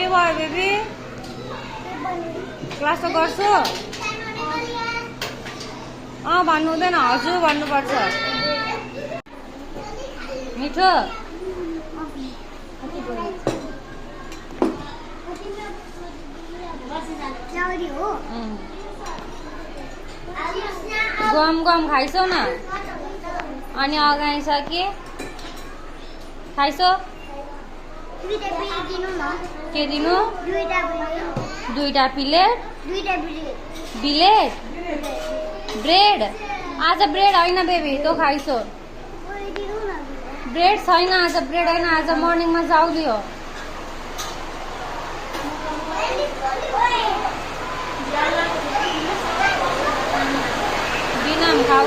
के भयो baby? Class त गर्छु? भन्नु हुँदैन, हजुर भन्नुपर्छ। मिठो गम गम खाइसौ न। अनि अगाडि छ के खाइसौ? के दिनु? दुईटा प्लेट बिलेट ब्रेड। आज ब्रेड होइन बेबी, तँ खाइसौ। ब्रेड छैन आज, ब्रेड होइन आज, मर्निङमा जाउली हो। बिना खाऊ।